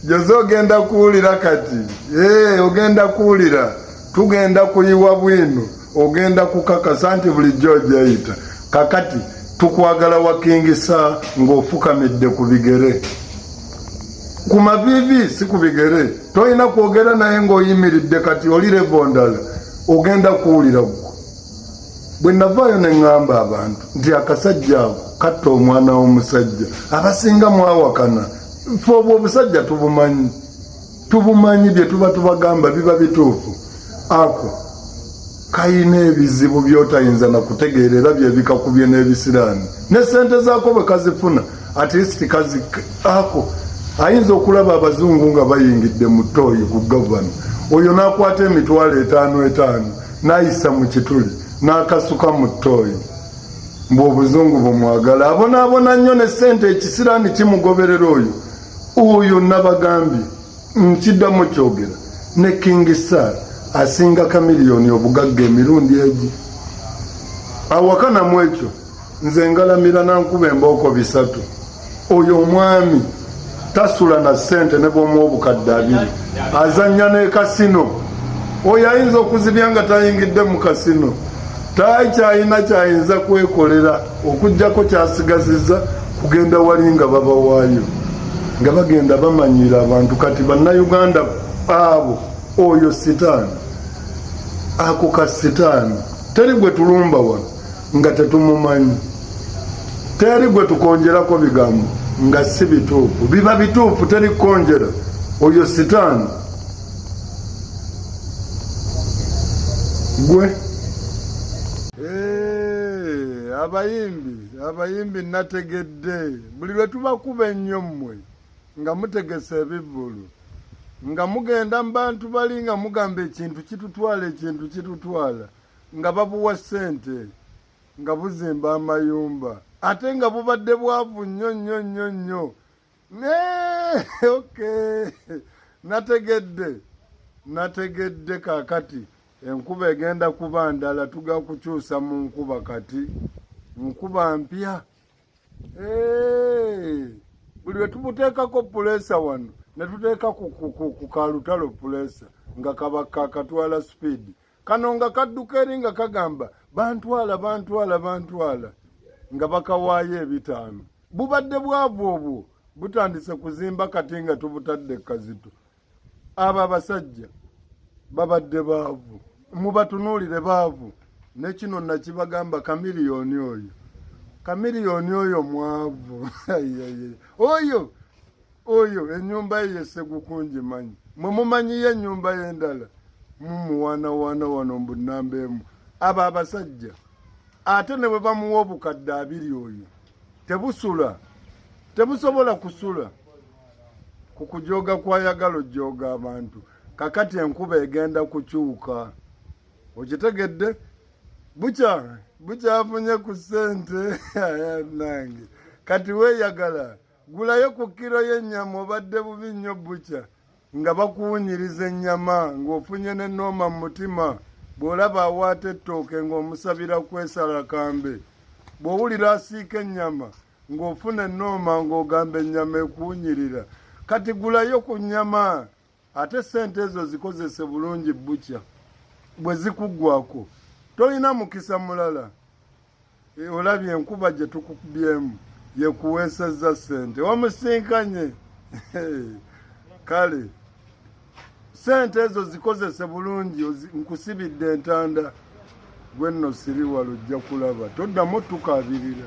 Jozo ogenda kuwulira kati. Ogenda kuwulira. Tugenda kuyiwa bwino. Ogenda kukakasa nti bulijjo ojayita. Kakati tukwagala wakingisa ng'ofukamidde ku bigere. Ku mavivi si ku bigere. Toyina kwogera naye ng'oyimiridde kati oli level ndala. Ogenda kuwulira gwo. Bwe navaayo ne ŋŋamba abantu nti akasajja ako katta omwana w'omusajja. Abasinga mwawakana. Ffe obwo obusajja tubumanyi bye tuba tubagamba biba bituufu. Ako kayina ebizibu by'otayinza na kutegeerera bye bikakubye n'ebisiraani. Ne ssente zaako bwe kazifuna at least ako ayinza okulaba abazungu nga bayingidde mu ttooyi ku gavana. Oyo n'akwata emitwalo 5 n'ayisa mu kituli n'akasuka mu ttooyi. Mbu obuzungu bumwagala. Abonaabona nnyo ne ssente ekisiraani kimugoberera oyo. Oyo nabagambye nkiddamu kyogera ne King Sir asinga kamiliyoni obugagga emirundi egi. Awakana mu ekyo nze ngalamira nankuba embooko 3. Oyo omwami tasula na ssente ne bw'omuwa obukadde 2. Azannya ne kasino. Oyo ayinza okuzibya nga tayingidde mu kasino. Takyayina kyayinza kwekolera okuggyako kyasigazizza kugenda wali nga babawaayo. Nga bagenda bamanyira abantu kati bannayuganda abo oyo sitaani. Ako ka sitaani teri gwe tulumba wano nga tetumumanyi. Teri gwe tukonjerako bigambo nga si bituufu. Biba bituufu teri kukonjera. Oyo sitaani. Gwe abayimbi nategedde buli lwe tubakuba ennyo mmwe nga mutegese ebivvulu nga mugenda mu bantu bali nga mugamba ekintu kitutwala nga babuwa ssente nga buzimba amayumba ate nga bubadde bwavu nnyo. Okay. Nategedde kakati enkuba egenda kuba ndala tuga kukyusa mu nkuba kati. Nkuba mpya. Buli lwe tumuteekako pulesa wano ne tuteeka ku kalutalo pulesa nga kabaka katwala speed. Kano nga kadduka eri nga kagamba bantwala nga bakawaayo 5. Bubadde bwavu obwo butandise kuzimba kati nga tubutadde kazito. Aba abasajja babadde baavu. Mubatunuulire baavu. Ne kino nakibagamba kamiliyoni oyo mwavu. Oyo ennyumba ye Segukunji manyi. Mwe mumanyiye ennyumba y'endala. Mumuwana wano mbunamba emu. Aba abasajja ate ne bwe bamuwa obukadde 2 oyo tebusula. Tebusobola kusula. Ku kujooga kwayagala ojjooga abantu. Kakati enkuba egenda kukyuka. Okitegedde? Bukyafunye ku ssente nange. Kati weeyagala gulayo ku kiro y'ennyama obadde bubi nnyo bukya nga bakuwunyiriza ennyama ng'ofunye n'ennooma mu mutima. Bw'olaba awaata ettooke ng'omusabira kwesala kambe. Bw'owulira asiika ennyama ng'ofuna ennooma ng'ogamba ennyama ekuwunyirira. Kati gulayo ku nnyama ate ssente ezo zikozese bulungi bukya. Bwe zikuggwako tolina mukisa mulala. Olabye enkuba gye tukubyemu yekuweesezza ssente. Wamusinkanye. Kale ssente ezo zikozese bulungi nkusibidde entanda. Gwe nno siri wala ojja kulaba. Toddamu tukaabirira.